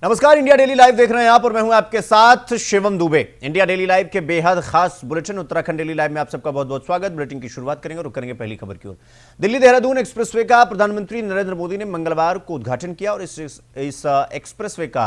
नमस्कार, India daily live देख रहे हैं आप और मैं हूं आपके साथ Shivam Dubey. India daily live के बेहद खास बुलेटिन उत्तराखंड डेली लाइव में आप सबका बहुत बहुत स्वागत। बुलेटिन की शुरुआत करेंगे और करेंगे पहली खबर की ओर। दिल्ली देहरादून एक्सप्रेसवे का प्रधानमंत्री नरेंद्र मोदी ने मंगलवार को उद्घाटन किया और इस एक्सप्रेसवे का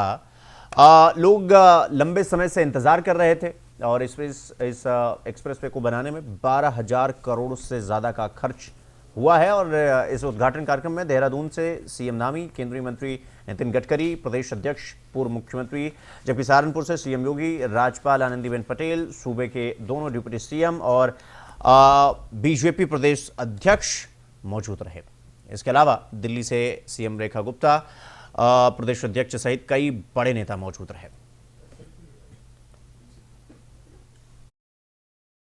लोग लंबे समय से इंतजार कर रहे थे और इस एक्सप्रेसवे को बनाने में 12,000 करोड़ से ज्यादा का खर्च हुआ है। और इस उद्घाटन कार्यक्रम में देहरादून से सीएम धामी, केंद्रीय मंत्री नितिन गडकरी, प्रदेश अध्यक्ष पूर्व मुख्यमंत्री, जबकि सहारनपुर से सीएम योगी, राज्यपाल आनंदीबेन पटेल, सूबे के दोनों डिप्टी सीएम और बीजेपी प्रदेश अध्यक्ष मौजूद रहे। इसके अलावा दिल्ली से सीएम रेखा गुप्ता, प्रदेश अध्यक्ष सहित कई बड़े नेता मौजूद रहे।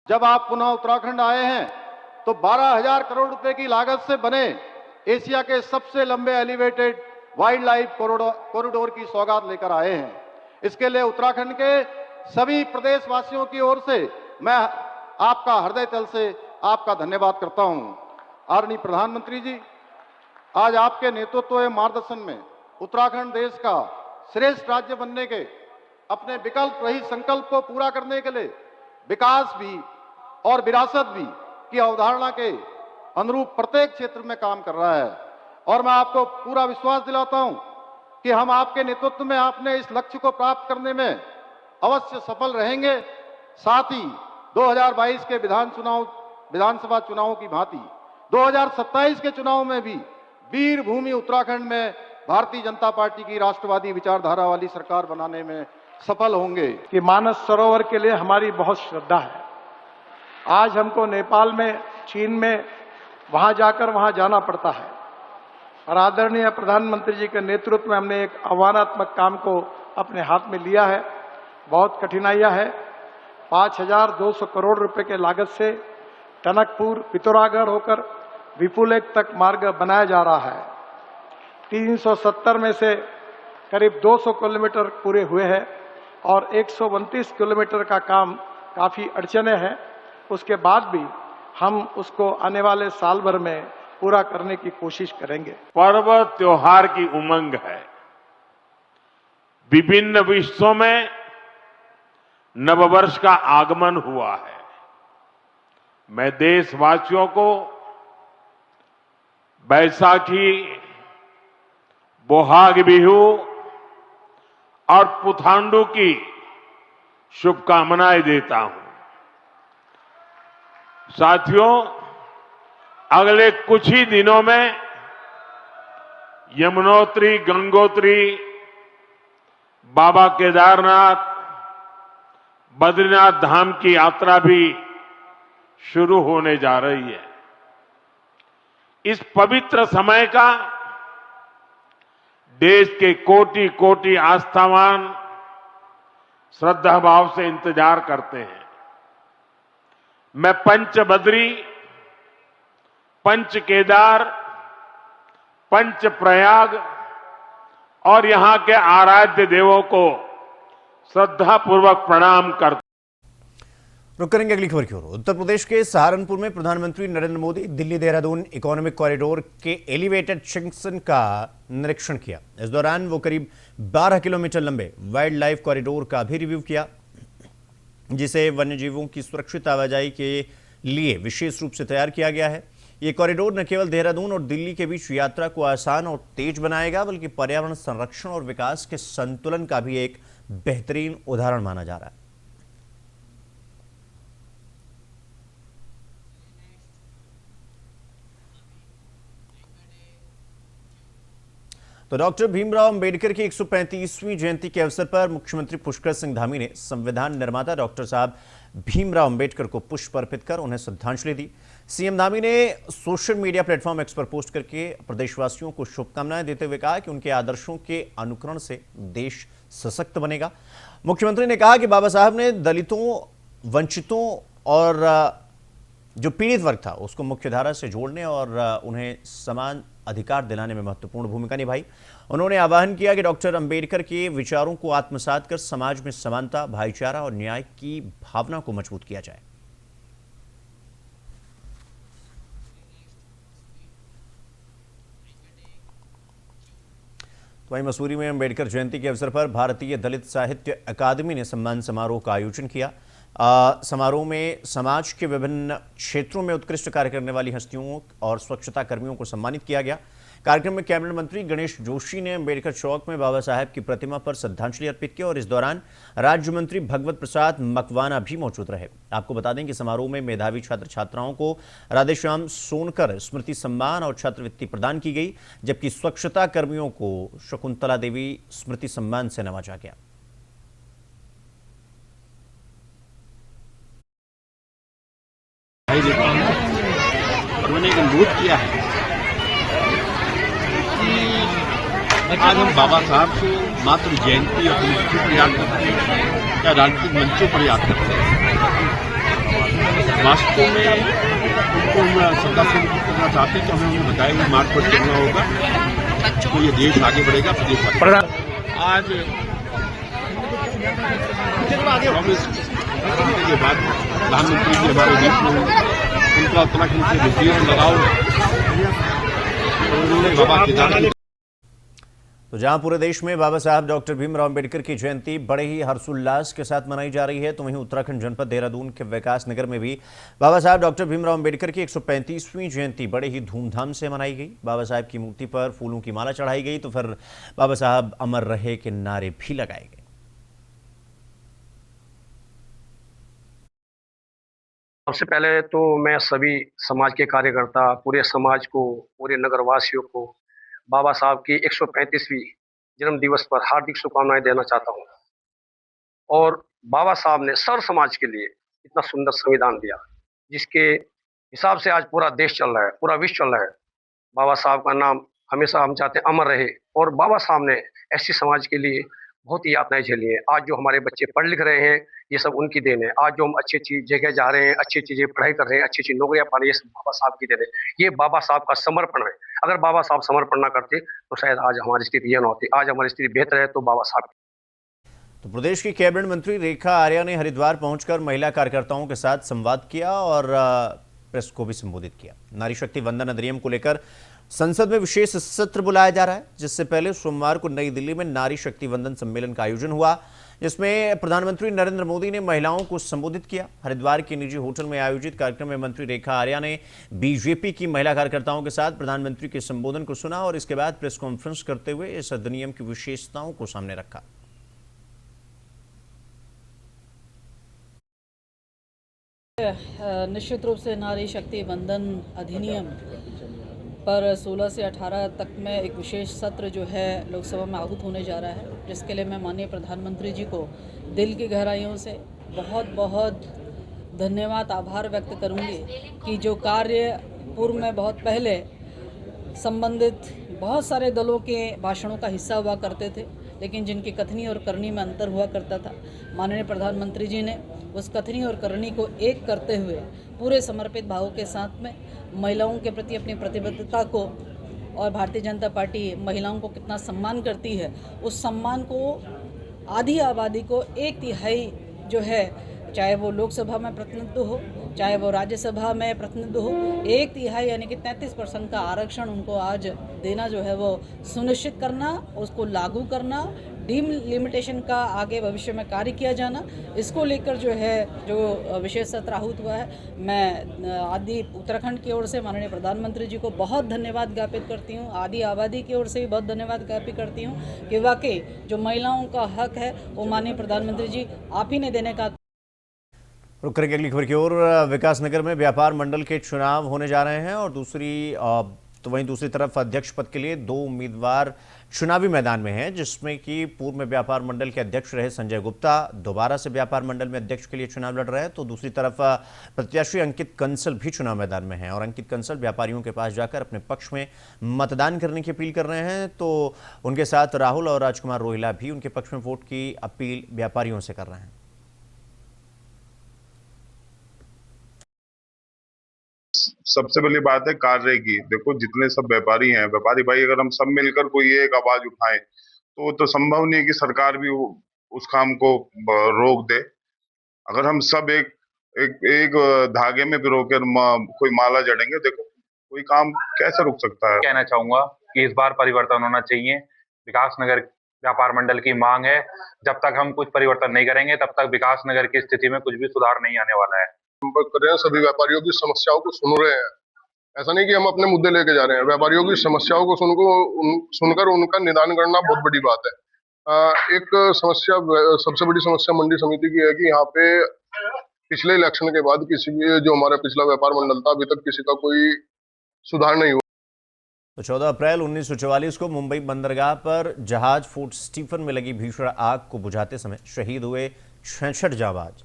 जब आप पुनः उत्तराखंड आए हैं तो 12,000 करोड़ रुपए की लागत से बने एशिया के सबसे लंबे एलिवेटेड वाइल्ड लाइफ कॉरिडोर की सौगात लेकर आए हैं। इसके लिए उत्तराखंड के सभी प्रदेशवासियों की ओर से मैं आपका हृदय तल से आपका धन्यवाद करता हूं। आदरणीय प्रधानमंत्री जी, आज आपके नेतृत्व एवं मार्गदर्शन में उत्तराखंड देश का श्रेष्ठ राज्य बनने के अपने विकल्प रहित संकल्प को पूरा करने के लिए विकास भी और विरासत भी की अवधारणा के अनुरूप प्रत्येक क्षेत्र में काम कर रहा है। और मैं आपको पूरा विश्वास दिलाता हूं कि हम आपके नेतृत्व में आपने इस लक्ष्य को प्राप्त करने में अवश्य सफल रहेंगे। साथ ही 2022 के विधानसभा चुनावों की भांति 2027 के चुनाव में भी वीर भूमि उत्तराखंड में भारतीय जनता पार्टी की राष्ट्रवादी विचारधारा वाली सरकार बनाने में सफल होंगे। कि मानस सरोवर के लिए हमारी बहुत श्रद्धा है। आज हमको नेपाल में, चीन में वहां जाकर वहां जाना पड़ता है और आदरणीय प्रधानमंत्री जी के नेतृत्व में हमने एक आह्वानात्मक काम को अपने हाथ में लिया है। बहुत कठिनाइयां है। 5,200 करोड़ रुपए के लागत से टनकपुर, पिथौरागढ़ होकर विपुलेख तक मार्ग बनाया जा रहा है। 370 में से करीब 200 किलोमीटर पूरे हुए हैं और 129 किलोमीटर का काम काफी अड़चने हैं। उसके बाद भी हम उसको आने वाले साल भर में पूरा करने की कोशिश करेंगे। पर्व त्योहार की उमंग है। विभिन्न विश्वों में नववर्ष का आगमन हुआ है। मैं देशवासियों को बैसाखी, बोहाग बिहू और पुथांडु की शुभकामनाएं देता हूं। साथियों, अगले कुछ ही दिनों में यमुनोत्री, गंगोत्री, बाबा केदारनाथ, बद्रीनाथ धाम की यात्रा भी शुरू होने जा रही है। इस पवित्र समय का देश के कोटि कोटि आस्थावान श्रद्धा भाव से इंतजार करते हैं। मैं पंच बद्री, पंच केदार, पंच प्रयाग और यहां के आराध्य देवों को श्रद्धापूर्वक प्रणाम करता हूं। रुक करेंगे अगली खबर की ओर। उत्तर प्रदेश के सहारनपुर में प्रधानमंत्री नरेंद्र मोदी दिल्ली देहरादून इकोनॉमिक कॉरिडोर के एलिवेटेड सेक्शन का निरीक्षण किया। इस दौरान वो करीब 12 किलोमीटर लंबे वाइल्ड लाइफ कॉरिडोर का भी रिव्यू किया, जिसे वन्यजीवों की सुरक्षित आवाजाही के लिए विशेष रूप से तैयार किया गया है। ये कॉरिडोर न केवल देहरादून और दिल्ली के बीच यात्रा को आसान और तेज बनाएगा, बल्कि पर्यावरण संरक्षण और विकास के संतुलन का भी एक बेहतरीन उदाहरण माना जा रहा है। तो डॉक्टर भीमराव अंबेडकर की 135वीं जयंती के अवसर पर मुख्यमंत्री पुष्कर सिंह धामी ने संविधान निर्माता डॉक्टर साहब भीमराव अंबेडकर को पुष्प अर्पित कर उन्हें श्रद्धांजलि दी। सीएम धामी ने सोशल मीडिया प्लेटफॉर्म एक्स पर पोस्ट करके प्रदेशवासियों को शुभकामनाएं देते हुए कहा कि उनके आदर्शों के अनुकरण से देश सशक्त बनेगा। मुख्यमंत्री ने कहा कि बाबा साहब ने दलितों, वंचितों और जो पीड़ित वर्ग था उसको मुख्यधारा से जोड़ने और उन्हें समान अधिकार दिलाने में महत्वपूर्ण भूमिका निभाई। उन्होंने आह्वान किया कि डॉक्टर अंबेडकर के विचारों को आत्मसात कर समाज में समानता, भाईचारा और न्याय की भावना को मजबूत किया जाए। तो वहीं मसूरी में अम्बेडकर जयंती के अवसर पर भारतीय दलित साहित्य अकादमी ने सम्मान समारोह का आयोजन किया। समारोह में समाज के विभिन्न क्षेत्रों में उत्कृष्ट कार्य करने वाली हस्तियों और स्वच्छता कर्मियों को सम्मानित किया गया। कार्यक्रम में कैबिनेट मंत्री गणेश जोशी ने अम्बेडकर चौक में बाबा साहेब की प्रतिमा पर श्रद्धांजलि अर्पित की और इस दौरान राज्य मंत्री भगवत प्रसाद मकवाना भी मौजूद रहे। आपको बता दें कि समारोह में मेधावी छात्र छात्राओं को राधेश्याम सोनकर स्मृति सम्मान और छात्रवृत्ति प्रदान की गई, जबकि स्वच्छता कर्मियों को शकुंतला देवी स्मृति सम्मान से नवाजा गया। उन्होंने एक अनुरोध किया है कि आज हम बाबा साहब को मात्र जयंती और पुण्यतिथि पर याद करते हैं या राजनीतिक मंचों पर याद करते हैं। वास्तव में उनको हम श्रद्धासुमन करना चाहते हैं कि हमें उन्हें बताए हुए मार्ग पर चलना होगा तो ये देश आगे बढ़ेगा, प्रदेश आगे बढ़ेगा। आज 24 के बाद प्रधानमंत्री जी हमारे बीच में उनका उत्तराखंड से विशेष लगाव उन्होंने बाबा केदारनाथ। तो जहां पूरे देश में बाबा साहब डॉक्टर भीमराव अंबेडकर की जयंती बड़े ही हर्षोल्लास के साथ मनाई जा रही है, तो वहीं उत्तराखंड जनपद देहरादून के विकास नगर में भी बाबा साहब डॉक्टर भीमराव अंबेडकर की 135वीं जयंती बड़े ही धूमधाम से मनाई गई। बाबा साहब की मूर्ति पर फूलों की माला चढ़ाई गई, तो फिर बाबा साहब अमर रहे के नारे भी लगाए गए। सबसे पहले तो मैं सभी समाज के कार्यकर्ता, पूरे समाज को, पूरे नगरवासियों को बाबा साहब की 135वीं जन्म दिवस पर हार्दिक शुभकामनाएं देना चाहता हूं। और बाबा साहब ने सर्व समाज के लिए इतना सुंदर संविधान दिया, जिसके हिसाब से आज पूरा देश चल रहा है, पूरा विश्व चल रहा है। बाबा साहब का नाम हमेशा हम चाहते हैं अमर रहे। और बाबा साहब ने ऐसी समाज के लिए बहुत ही यातनाएं झेली हैं। आज जो हमारे बच्चे पढ़ लिख रहे हैं, ये सब उनकी देन है। आज जो हम अच्छी अच्छी जगह जा रहे हैं, अच्छी अच्छी पढ़ाई कर रहे हैं, अच्छी अच्छी नौकरियां पा रहे हैं, ये सब बाबा साहब की देन है। ये बाबा साहब का समर्पण है। अगर बाबा साहब समर्पण ना करते तो शायद आज हमारी स्थिति यह न होती। आज हमारी स्थिति बेहतर है तो बाबा साहब। तो प्रदेश की कैबिनेट मंत्री रेखा आर्या ने हरिद्वार पहुंचकर महिला कार्यकर्ताओं के साथ संवाद किया और प्रेस को भी संबोधित किया। नारी शक्ति वंदन अधिनियम को लेकर संसद में विशेष सत्र बुलाया जा रहा है, जिससे पहले सोमवार को नई दिल्ली में नारी शक्ति वंदन सम्मेलन का आयोजन हुआ, जिसमें प्रधानमंत्री नरेंद्र मोदी ने महिलाओं को संबोधित किया। हरिद्वार के निजी होटल में आयोजित कार्यक्रम में मंत्री रेखा आर्या ने बीजेपी की महिला कार्यकर्ताओं के साथ प्रधानमंत्री के संबोधन को सुना और इसके बाद प्रेस कॉन्फ्रेंस करते हुए इस अधिनियम की विशेषताओं को सामने रखा। निश्चित रूप से नारी शक्ति वंदन अधिनियम पर 16 से 18 तक में एक विशेष सत्र जो है लोकसभा में आहूत होने जा रहा है, जिसके लिए मैं माननीय प्रधानमंत्री जी को दिल की गहराइयों से बहुत बहुत धन्यवाद, आभार व्यक्त करूंगी कि जो कार्य पूर्व में बहुत पहले संबंधित बहुत सारे दलों के भाषणों का हिस्सा हुआ करते थे, लेकिन जिनकी कथनी और करनी में अंतर हुआ करता था, माननीय प्रधानमंत्री जी ने उस कथनी और करनी को एक करते हुए पूरे समर्पित भावों के साथ में महिलाओं के प्रति अपनी प्रतिबद्धता को और भारतीय जनता पार्टी महिलाओं को कितना सम्मान करती है, उस सम्मान को आधी आबादी को 1/3 जो है, चाहे वो लोकसभा में प्रतिनिधित्व हो, चाहे वो राज्यसभा में प्रतिनिधित्व हो, 1/3 यानी कि 33% का आरक्षण उनको आज देना जो है वो सुनिश्चित करना, उसको लागू करना, डिलिमिटेशन का आगे भविष्य में कार्य किया जाना, इसको लेकर जो है जो विशेष सत्र आहूत हुआ है। मैं आदि उत्तराखंड की ओर से माननीय प्रधानमंत्री जी को बहुत धन्यवाद ज्ञापित करती हूँ, आदि आबादी की ओर से भी बहुत धन्यवाद ज्ञापित करती हूँ कि वाकई जो महिलाओं का हक है वो माननीय प्रधानमंत्री जी आप ही ने देने का। रुक करेंगे अगली खबर की ओर। विकास नगर में व्यापार मंडल के चुनाव होने जा रहे हैं और वहीं दूसरी तरफ अध्यक्ष पद के लिए 2 उम्मीदवार चुनावी मैदान में हैं, जिसमें कि पूर्व में व्यापार मंडल के अध्यक्ष रहे संजय गुप्ता दोबारा से व्यापार मंडल में अध्यक्ष के लिए चुनाव लड़ रहे हैं, तो दूसरी तरफ प्रत्याशी अंकित कंसल भी चुनाव मैदान में हैं और अंकित कंसल व्यापारियों के पास जाकर अपने पक्ष में मतदान करने की अपील कर रहे हैं। तो उनके साथ राहुल और राजकुमार रोहिला भी उनके पक्ष में वोट की अपील व्यापारियों से कर रहे हैं। सबसे पहली बात है कार्य की। देखो जितने सब व्यापारी हैं, व्यापारी भाई, अगर हम सब मिलकर कोई एक आवाज उठाएं तो संभव नहीं है कि सरकार भी उस काम को रोक दे। अगर हम सब एक धागे में पिरोकर कोई माला जड़ेंगे, देखो कोई काम कैसे रुक सकता है। कहना चाहूंगा कि इस बार परिवर्तन होना चाहिए। विकास नगर व्यापार मंडल की मांग है। जब तक हम कुछ परिवर्तन नहीं करेंगे तब तक विकास नगर की स्थिति में कुछ भी सुधार नहीं आने वाला है। संपर्क कर रहे हैं, सभी व्यापारियों की समस्याओं को सुन रहे हैं। ऐसा नहीं कि हम अपने मुद्दे लेके जा रहे हैं, व्यापारियों की समस्याओं को सुनकर उनका निदान करना बहुत बड़ी बात है। एक समस्या, सबसे बड़ी समस्या मंडी समिति की है कि यहाँ पे पिछले इलेक्शन के बाद किसी भी, जो हमारा पिछला व्यापार मंडल था, अभी तक किसी का कोई सुधार नहीं हुआ। तो 14 अप्रैल 1944 को मुंबई बंदरगाह पर जहाज फोर्ट स्टीफन में लगी भीषण आग को बुझाते समय शहीद हुए 66 जांबाज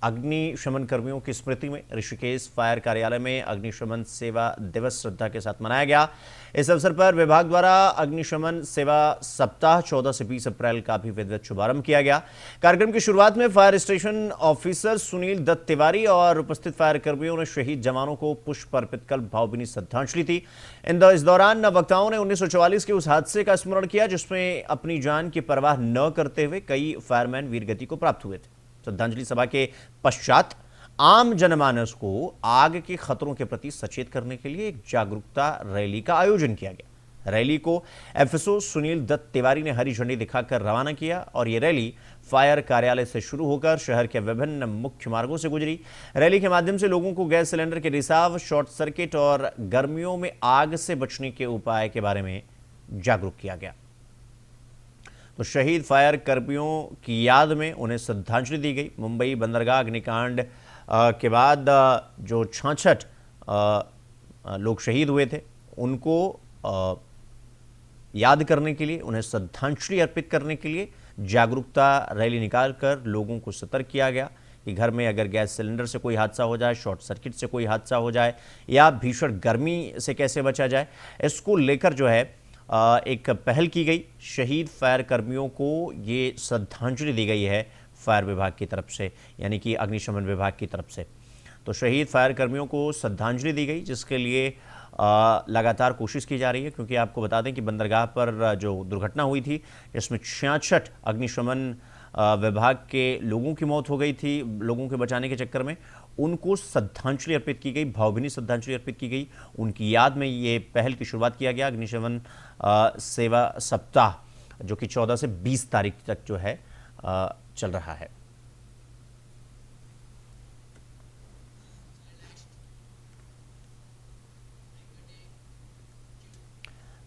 अग्निशमन कर्मियों की स्मृति में ऋषिकेश फायर कार्यालय में अग्निशमन सेवा दिवस श्रद्धा के साथ मनाया गया। इस अवसर पर विभाग द्वारा अग्निशमन सेवा सप्ताह 14 से 20 अप्रैल का भी विधिवत शुभारंभ किया गया। कार्यक्रम की शुरुआत में fire station officer Sunil Dutt Tiwari और उपस्थित फायर कर्मियों ने शहीद जवानों को पुष्प अर्पित कर भावभीनी श्रद्धांजलि दी। इस दौरान वक्ताओं ने 1944 के उस हादसे का स्मरण किया जिसमें अपनी जान की परवाह न करते हुए कई फायरमैन वीरगति को प्राप्त हुए थे। श्रद्धांजलि सभा के पश्चात आम जनमानस को आग के खतरों के प्रति सचेत करने के लिए एक जागरूकता रैली का आयोजन किया गया। रैली को एफएसओ सुनील दत्त तिवारी ने हरी झंडी दिखाकर रवाना किया और ये रैली फायर कार्यालय से शुरू होकर शहर के विभिन्न मुख्य मार्गों से गुजरी। रैली के माध्यम से लोगों को गैस सिलेंडर के रिसाव, शॉर्ट सर्किट और गर्मियों में आग से बचने के उपाय के बारे में जागरूक किया गया। तो शहीद फायर कर्मियों की याद में उन्हें श्रद्धांजलि दी गई। मुंबई बंदरगाह अग्निकांड के बाद जो 66 लोग शहीद हुए थे उनको याद करने के लिए, उन्हें श्रद्धांजलि अर्पित करने के लिए जागरूकता रैली निकालकर लोगों को सतर्क किया गया कि घर में अगर गैस सिलेंडर से कोई हादसा हो जाए, शॉर्ट सर्किट से कोई हादसा हो जाए या भीषण गर्मी से कैसे बचा जाए, इसको लेकर जो है एक पहल की गई। शहीद फायर कर्मियों को ये श्रद्धांजलि दी गई है फायर विभाग की तरफ से, यानी कि अग्निशमन विभाग की तरफ से। तो शहीद फायर कर्मियों को श्रद्धांजलि दी गई जिसके लिए लगातार कोशिश की जा रही है, क्योंकि आपको बता दें कि बंदरगाह पर जो दुर्घटना हुई थी इसमें 66 अग्निशमन विभाग के लोगों की मौत हो गई थी। लोगों के बचाने के चक्कर में उनको श्रद्धांजलि अर्पित की गई, भावभीनी श्रद्धांजलि अर्पित की गई। उनकी याद में ये पहल की शुरुआत किया गया अग्निशमन सेवा सप्ताह, जो कि 14 से 20 तारीख तक जो है चल रहा है।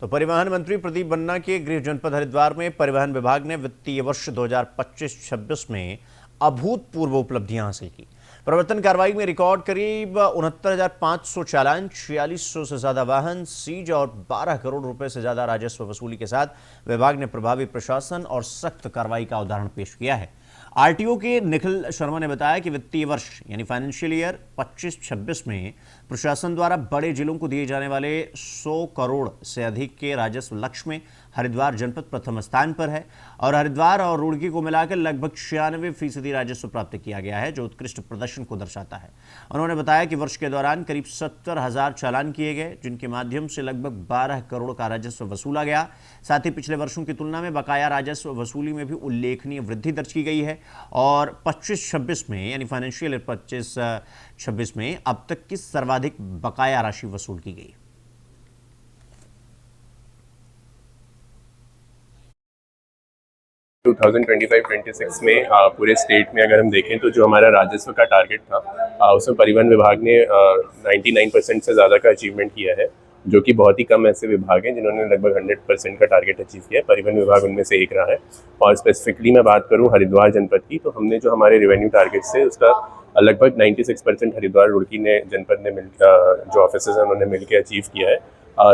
तो परिवहन मंत्री प्रदीप बन्ना के गृह जनपद हरिद्वार में परिवहन विभाग ने वित्तीय वर्ष 2025-26 में अभूतपूर्व उपलब्धियां हासिल की। प्रवर्तन कार्रवाई में रिकॉर्ड करीब 69,500 चालान, 4600 से ज्यादा वाहन सीज और 12 करोड़ रुपए से ज्यादा राजस्व वसूली के साथ विभाग ने प्रभावी प्रशासन और सख्त कार्रवाई का उदाहरण पेश किया है। आरटीओ के निखिल शर्मा ने बताया कि वित्तीय वर्ष यानी फाइनेंशियल ईयर 25-26 में प्रशासन द्वारा बड़े जिलों को दिए जाने वाले 100 करोड़ से अधिक के राजस्व लक्ष्य में हरिद्वार जनपद प्रथम स्थान पर है और हरिद्वार और रुड़की को मिलाकर लगभग 96% राजस्व प्राप्त किया गया है, जो उत्कृष्ट प्रदर्शन को दर्शाता है। उन्होंने बताया कि वर्ष के दौरान करीब 70,000 चालान किए गए, जिनके माध्यम से लगभग 12 करोड़ का राजस्व वसूला गया। साथ ही पिछले वर्षों की तुलना में बकाया राजस्व वसूली में भी उल्लेखनीय वृद्धि दर्ज की गई है और 25-26 में यानी फाइनेंशियल ईयर 25-26 में अब तक की सर्वाधिक बकाया राशि वसूल की गई। तो 2025-26 में पूरे स्टेट में अगर हम देखें तो जो हमारा राजस्व का टारगेट था उसमें परिवहन विभाग ने 99% से ज़्यादा का अचीवमेंट किया है, जो कि बहुत ही कम ऐसे विभाग हैं जिन्होंने लगभग 100% का टारगेट अचीव किया है। परिवहन विभाग उनमें से एक रहा है। और स्पेसिफिकली मैं बात करूं हरिद्वार जनपद की, तो हमने जो हमारे रेवेन्यू टारगेट्स थे उसका लगभग 96% हरिद्वार रुड़की ने जनपद ने मिलकर जो ऑफिसर्स हैं उन्होंने मिलकर अचीव किया है,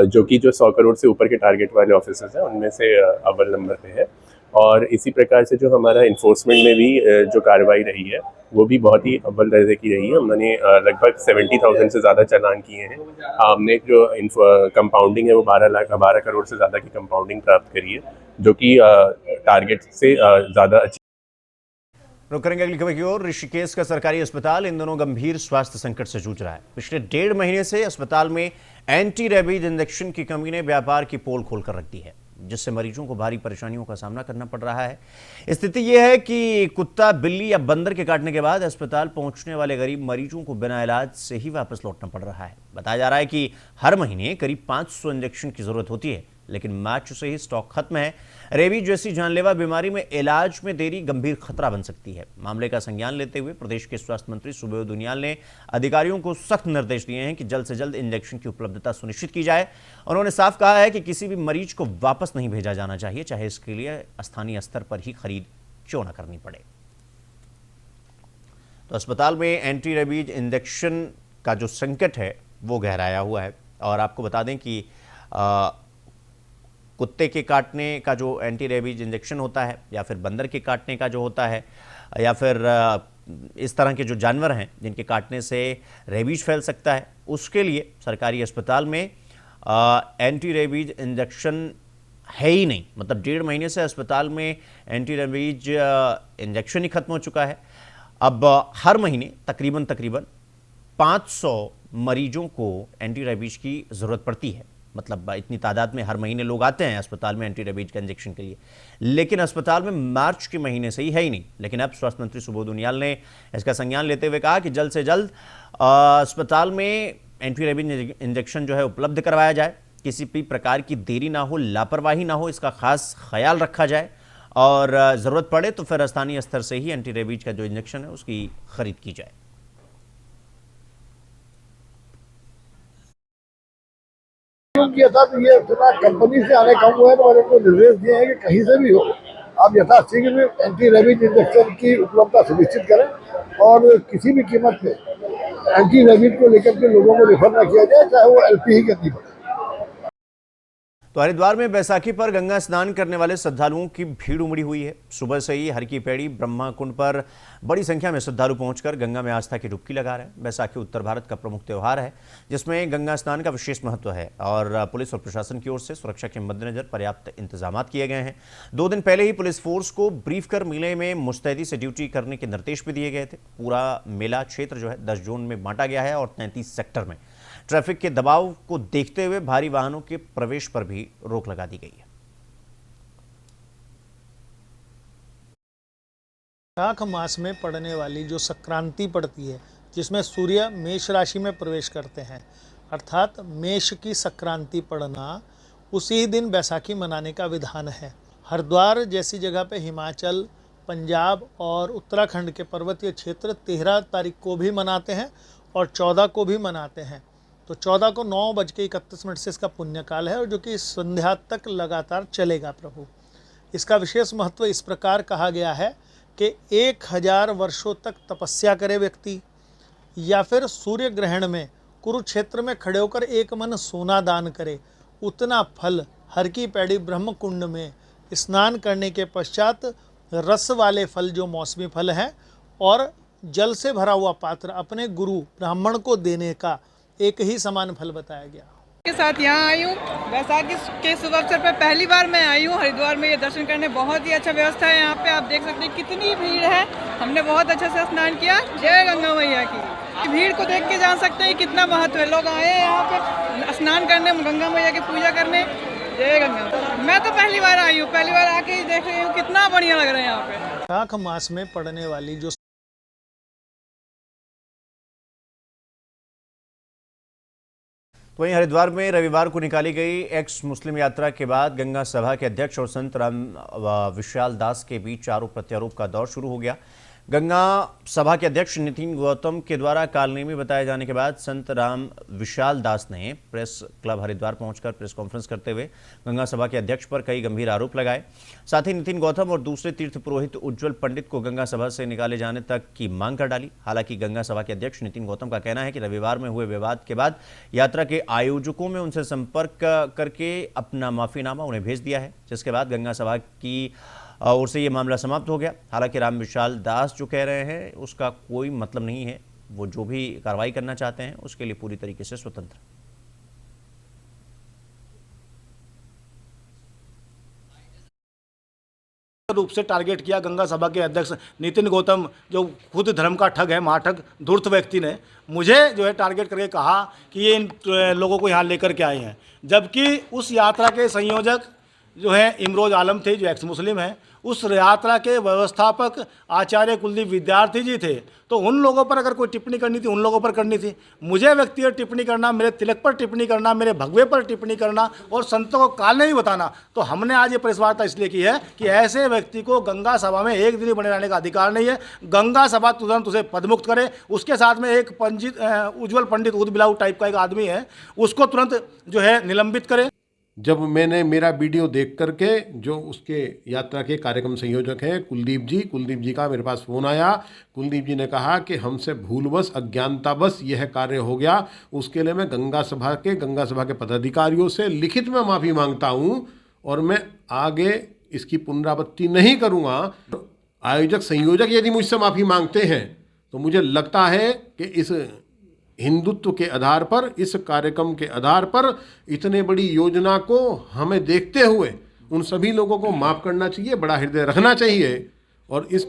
जो कि जो 100 करोड़ से ऊपर के टारगेट वाले ऑफिसर्स हैं उनमें से अव्वल नंबर पे है। और इसी प्रकार से जो हमारा इन्फोर्समेंट में भी जो कार्रवाई रही है वो भी बहुत ही अव्वल दर्जे की रही है। हमने लगभग 70,000 से ज़्यादा चालान किए हैं। हमने जो कंपाउंडिंग है वो 12 करोड़ से ज़्यादा की कंपाउंडिंग प्राप्त करी है, जो कि टारगेट से ज़्यादा अच्छी। रुक करेंगे अगली खबर की ओर। ऋषिकेश का सरकारी अस्पताल इन दोनों गंभीर स्वास्थ्य संकट से जूझ रहा है। पिछले 1.5 महीने से अस्पताल में एंटी रेबीज इंजेक्शन की कमी ने व्यापार की पोल खोलकर रख दी है, जिससे मरीजों को भारी परेशानियों का सामना करना पड़ रहा है। स्थिति यह है कि कुत्ता, बिल्ली या बंदर के काटने के बाद अस्पताल पहुंचने वाले गरीब मरीजों को बिना इलाज से ही वापस लौटना पड़ रहा है। बताया जा रहा है कि हर महीने करीब 500 इंजेक्शन की जरूरत होती है, लेकिन मार्च से ही स्टॉक खत्म है। रेबीज जैसी जानलेवा बीमारी में इलाज में देरी गंभीर खतरा बन सकती है। मामले का संज्ञान लेते हुए प्रदेश के स्वास्थ्य मंत्री सुबोध उनियाल ने अधिकारियों को सख्त निर्देश दिए हैं कि जल्द से जल्द इंजेक्शन की उपलब्धता सुनिश्चित की जाए। उन्होंने साफ कहा है कि किसी भी मरीज को वापस नहीं भेजा जाना चाहिए, चाहे इसके लिए स्थानीय स्तर पर ही खरीद क्यों न करनी पड़े। तो अस्पताल में एंटी रेबीज इंजेक्शन का जो संकट है वो गहराया हुआ है। और आपको बता दें कि कुत्ते के काटने का जो एंटी रेबीज इंजेक्शन होता है, या फिर बंदर के काटने का जो होता है, या फिर इस तरह के जो जानवर हैं जिनके काटने से रेबीज फैल सकता है, उसके लिए सरकारी अस्पताल में एंटी रेबीज इंजेक्शन है ही नहीं। मतलब 1.5 महीने से अस्पताल में एंटी रेबीज इंजेक्शन ही खत्म हो चुका है। अब हर महीने तकरीबन 500 मरीजों को एंटी रेबीज की ज़रूरत पड़ती है। मतलब इतनी तादाद में हर महीने लोग आते हैं अस्पताल में एंटी रेबीज का इंजेक्शन के लिए, लेकिन अस्पताल में मार्च के महीने से ही है ही नहीं। लेकिन अब स्वास्थ्य मंत्री सुबोध उनियाल ने इसका संज्ञान लेते हुए कहा कि जल्द से जल्द अस्पताल में एंटी रेबीज इंजेक्शन जो है उपलब्ध करवाया जाए। किसी भी प्रकार की देरी ना हो, लापरवाही ना हो, इसका खास ख्याल रखा जाए और ज़रूरत पड़े तो फिर स्थानीय स्तर से ही एंटी रेबीज का जो इंजेक्शन है उसकी खरीद की जाए। किया था तो ये थोड़ा कंपनी से आने कम हुआ है, तो मैंने उनको निर्देश दिए हैं कि कहीं से भी हो आप यथाशीघ्र एंटी रेबीज इंजेक्शन की उपलब्धता सुनिश्चित करें और किसी भी कीमत पे एंटी रेबीज को लेकर के लोगों को रेफर न किया जाए, चाहे वो एलपी ही करनी पड़े। तो हरिद्वार में बैसाखी पर गंगा स्नान करने वाले श्रद्धालुओं की भीड़ उमड़ी हुई है। सुबह से ही हर की पैड़ी ब्रह्मा कुंड पर बड़ी संख्या में श्रद्धालु पहुंचकर गंगा में आस्था की डुबकी लगा रहे हैं। बैसाखी उत्तर भारत का प्रमुख त्यौहार है जिसमें गंगा स्नान का विशेष महत्व है और पुलिस और प्रशासन की ओर से सुरक्षा के मद्देनजर पर्याप्त इंतजाम किए गए हैं। 2 दिन पहले ही पुलिस फोर्स को ब्रीफ कर मेले में मुस्तैदी से ड्यूटी करने के निर्देश भी दिए गए थे। पूरा मेला क्षेत्र जो है 10 जोन में बांटा गया है और 33 सेक्टर में ट्रैफिक के दबाव को देखते हुए भारी वाहनों के प्रवेश पर भी रोक लगा दी गई है। वैशाख मास में पड़ने वाली जो संक्रांति पड़ती है, जिसमें सूर्य मेष राशि में प्रवेश करते हैं, अर्थात मेष की संक्रांति पड़ना, उसी दिन बैसाखी मनाने का विधान है। हरिद्वार जैसी जगह पे हिमाचल, पंजाब और उत्तराखंड के पर्वतीय क्षेत्र 13 तारीख को भी मनाते हैं और 14 को भी मनाते हैं। तो 14 को 9:31 से इसका पुण्यकाल है और जो कि संध्या तक लगातार चलेगा। प्रभु इसका विशेष महत्व इस प्रकार कहा गया है कि 1000 वर्षों तक तपस्या करे व्यक्ति, या फिर सूर्य ग्रहण में कुरुक्षेत्र में खड़े होकर एक मन सोना दान करे, उतना फल हर की पैड़ी ब्रह्म कुंड में स्नान करने के पश्चात रस वाले फल जो मौसमी फल हैं और जल से भरा हुआ पात्र अपने गुरु ब्राह्मण को देने का एक ही समान फल बताया गया। के साथ यहाँ आई हूँ। बैसाखी के शुभ अवसर पर पहली बार मैं आई हूँ हरिद्वार में ये दर्शन करने। बहुत ही अच्छा व्यवस्था है यहाँ पे, आप देख सकते हैं कितनी भीड़ है। हमने बहुत अच्छे से स्नान किया। जय गंगा मैया की। भीड़ को देख के जान सकते हैं कितना महत्व है। लोग आए हैं यहाँ पे स्नान करने, गंगा मैया की पूजा करने। जय गंगा। मैं तो पहली बार आई हूँ, पहली बार आके ही देख रही हूँ, कितना बढ़िया लग रहा है यहाँ पे। वैशाख मास में पड़ने वाली जो वहीं हरिद्वार में रविवार को निकाली गई एक्स मुस्लिम यात्रा के बाद गंगा सभा के अध्यक्ष और संत राम विशाल दास के बीच आरोप प्रत्यारोप का दौर शुरू हो गया। गंगा सभा के अध्यक्ष नितिन गौतम के द्वारा कालनेमी बताए जाने के बाद संत राम विशाल दास ने प्रेस क्लब हरिद्वार पहुंचकर प्रेस कॉन्फ्रेंस करते हुए गंगा सभा के अध्यक्ष पर कई गंभीर आरोप लगाए। साथ ही नितिन गौतम और दूसरे तीर्थ पुरोहित उज्जवल पंडित को गंगा सभा से निकाले जाने तक की मांग कर डाली। हालांकि गंगा सभा के अध्यक्ष नितिन गौतम का कहना है कि रविवार में हुए विवाद के बाद यात्रा के आयोजकों में उनसे संपर्क करके अपना माफीनामा उन्हें भेज दिया है, जिसके बाद गंगा सभा की ओर से ये मामला समाप्त हो गया। हालांकि राम विशाल दास जो कह रहे हैं उसका कोई मतलब नहीं है, वो जो भी कार्रवाई करना चाहते हैं उसके लिए पूरी तरीके से स्वतंत्र। रूप से टारगेट किया गंगा सभा के अध्यक्ष नितिन गौतम, जो खुद धर्म का ठग है, महाठग धूर्त व्यक्ति ने मुझे जो है टारगेट करके कहा कि ये इन लोगों को यहाँ लेकर के आए हैं, जबकि उस यात्रा के संयोजक जो है इमरोज आलम थे, जो एक्स मुस्लिम हैं, उस यात्रा के व्यवस्थापक आचार्य कुलदीप विद्यार्थी जी थे, तो उन लोगों पर अगर कोई टिप्पणी करनी थी उन लोगों पर करनी थी। मुझे व्यक्तिगत टिप्पणी करना, मेरे तिलक पर टिप्पणी करना, मेरे भगवे पर टिप्पणी करना और संतों को काल नहीं बताना, तो हमने आज ये प्रेस वार्ता इसलिए की है कि ऐसे व्यक्ति को गंगा सभा में एक दिन बने रहने का अधिकार नहीं है। गंगा सभा तुरंत उसे पदमुक्त करे। उसके साथ में एक पंडित उज्जवल पंडित उदबिलाऊ टाइप का एक आदमी है, उसको तुरंत जो है निलंबित करे। जब मैंने मेरा वीडियो देख करके जो उसके यात्रा के कार्यक्रम संयोजक हैं कुलदीप जी का मेरे पास फ़ोन आया। कुलदीप जी ने कहा कि हमसे भूलवश अज्ञानतावश यह कार्य हो गया, उसके लिए मैं गंगा सभा के पदाधिकारियों से लिखित में माफ़ी मांगता हूँ और मैं आगे इसकी पुनरावृत्ति नहीं करूँगा। आयोजक संयोजक यदि मुझसे माफ़ी मांगते हैं तो मुझे लगता है कि इस हिंदुत्व के आधार पर, इस कार्यक्रम के आधार पर इतने बड़ी योजना को हमें देखते हुए उन सभी लोगों को माफ़ करना चाहिए, बड़ा हृदय रखना चाहिए। और इस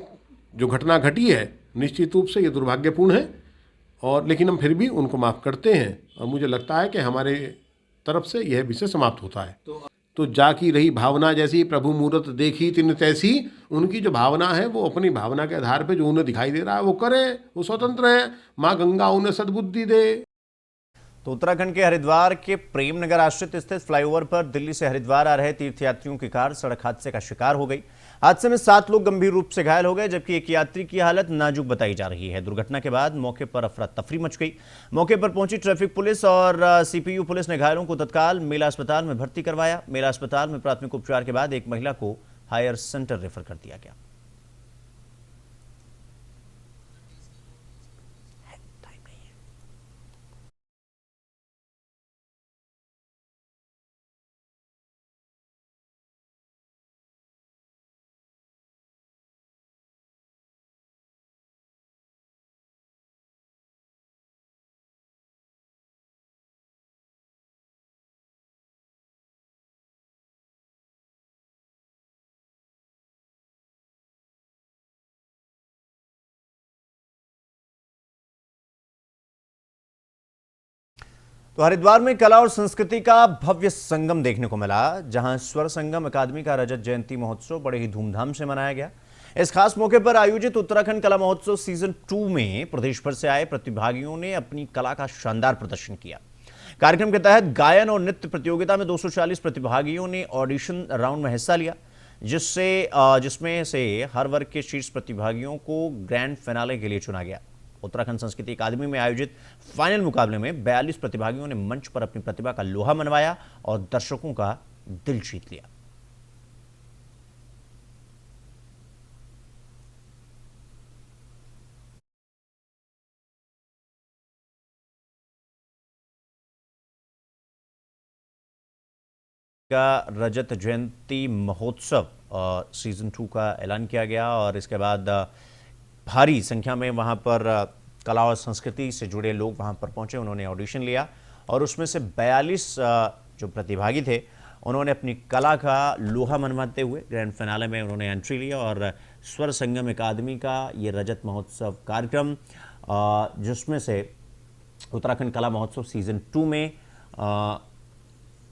जो घटना घटी है निश्चित रूप से ये दुर्भाग्यपूर्ण है, और लेकिन हम फिर भी उनको माफ़ करते हैं और मुझे लगता है कि हमारे तरफ से यह विषय समाप्त होता है। तो जाकी रही भावना जैसी प्रभु मूरत देखी तिन तैसी, उनकी जो भावना है वो अपनी भावना के आधार पे जो उन्हें दिखाई दे रहा है वो करें, वो स्वतंत्र है। माँ गंगा उन्हें सद्बुद्धि दे। तो उत्तराखंड के हरिद्वार के प्रेम नगर आश्रित स्थित फ्लाईओवर पर दिल्ली से हरिद्वार आ रहे तीर्थयात्रियों की कार सड़क हादसे का शिकार हो गई। हादसे में 7 लोग गंभीर रूप से घायल हो गए, जबकि एक यात्री की हालत नाजुक बताई जा रही है। दुर्घटना के बाद मौके पर अफरा तफरी मच गई। मौके पर पहुंची ट्रैफिक पुलिस और सीपीयू पुलिस ने घायलों को तत्काल मेला अस्पताल में भर्ती करवाया। मेला अस्पताल में प्राथमिक उपचार के बाद एक महिला को हायर सेंटर रेफर कर दिया गया। तो हरिद्वार में कला और संस्कृति का भव्य संगम देखने को मिला, जहां स्वर संगम अकादमी का रजत जयंती महोत्सव बड़े ही धूमधाम से मनाया गया। इस खास मौके पर आयोजित उत्तराखंड कला महोत्सव सीजन 2 में प्रदेश भर से आए प्रतिभागियों ने अपनी कला का शानदार प्रदर्शन किया। कार्यक्रम के तहत गायन और नृत्य प्रतियोगिता में 240 प्रतिभागियों ने ऑडिशन राउंड में हिस्सा लिया, जिसमें से हर वर्ग के शीर्ष प्रतिभागियों को ग्रैंड फिनाले के लिए चुना गया। उत्तराखंड संस्कृति अकादमी में आयोजित फाइनल मुकाबले में 42 प्रतिभागियों ने मंच पर अपनी प्रतिभा का लोहा मनवाया और दर्शकों का दिल जीत लिया। का रजत जयंती महोत्सव सीजन 2 का ऐलान किया गया और इसके बाद भारी संख्या में वहां पर कला और संस्कृति से जुड़े लोग वहां पर पहुंचे। उन्होंने ऑडिशन लिया और उसमें से 42 जो प्रतिभागी थे उन्होंने अपनी कला का लोहा मनवाते हुए ग्रैंड फिनाले में उन्होंने एंट्री लिया। और स्वर संगम अकादमी का ये रजत महोत्सव कार्यक्रम, जिसमें से उत्तराखंड कला महोत्सव सीजन 2 में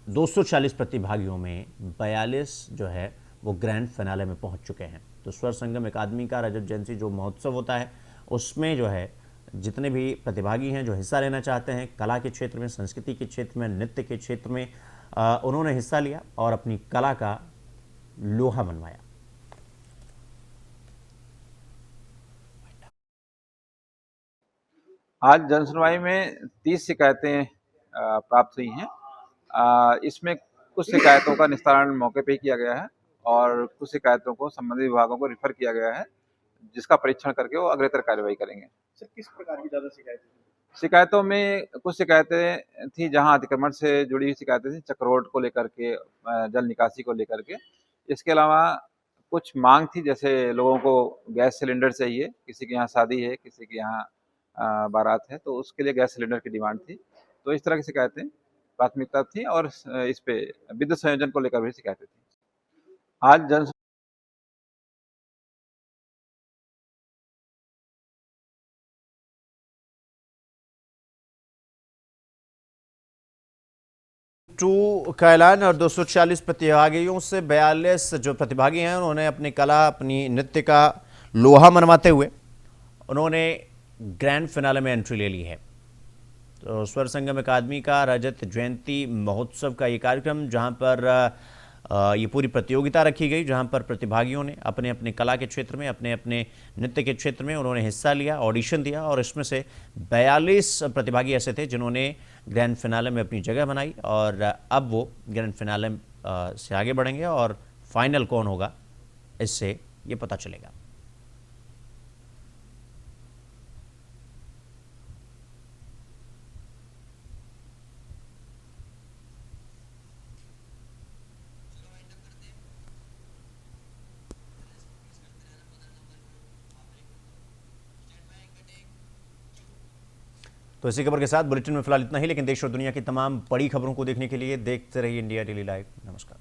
240 प्रतिभागियों में 42 जो है वो ग्रैंड फिनाले में पहुंच चुके हैं। तो स्वर संगम अकादमी का रजत जयंती जो महोत्सव होता है उसमें जो है जितने भी प्रतिभागी हैं जो हिस्सा लेना चाहते हैं कला के क्षेत्र में, संस्कृति के क्षेत्र में, नृत्य के क्षेत्र में, उन्होंने हिस्सा लिया और अपनी कला का लोहा मनवाया। आज जनसुनवाई में 30 शिकायतें प्राप्त हुई हैं। इसमें कुछ शिकायतों का निस्तारण मौके पे ही किया गया है और कुछ शिकायतों को संबंधित विभागों को रिफर किया गया है, जिसका परीक्षण करके वो अग्रेतर कार्रवाई करेंगे। सर, किस प्रकार की ज्यादा शिकायतें? शिकायतों में कुछ शिकायतें थी जहां अतिक्रमण से जुड़ी हुई शिकायतें थी, चक्रोड को लेकर के, जल निकासी को लेकर के। इसके अलावा कुछ मांग थी, जैसे लोगों को गैस सिलेंडर चाहिए, किसी के यहाँ शादी है, किसी के यहाँ बारात है, तो उसके लिए गैस सिलेंडर की डिमांड थी। तो इस तरह की शिकायतें प्राथमिकता थी और इस पे विद्युत संयोजन को लेकर भी शिकायतें थी। आज जन 2 का ऐलान और 240 प्रतिभागियों से 42 जो प्रतिभागी हैं उन्होंने अपनी कला, अपनी नृत्य का लोहा मनवाते हुए उन्होंने ग्रैंड फिनाले में एंट्री ले ली है। तो स्वर संगम अकादमी का रजत जयंती महोत्सव का ये कार्यक्रम, जहां पर ये पूरी प्रतियोगिता रखी गई, जहां पर प्रतिभागियों ने अपने अपने कला के क्षेत्र में, अपने अपने नृत्य के क्षेत्र में उन्होंने हिस्सा लिया, ऑडिशन दिया और इसमें से 42 प्रतिभागी ऐसे थे जिन्होंने ग्रैंड फिनाले में अपनी जगह बनाई और अब वो ग्रैंड फिनाले से आगे बढ़ेंगे और फाइनल कौन होगा इससे ये पता चलेगा। तो इसी खबर के साथ बुलेटिन में फिलहाल इतना ही, लेकिन देश और दुनिया की तमाम बड़ी खबरों को देखने के लिए देखते रहिए इंडिया डेली लाइव। नमस्कार।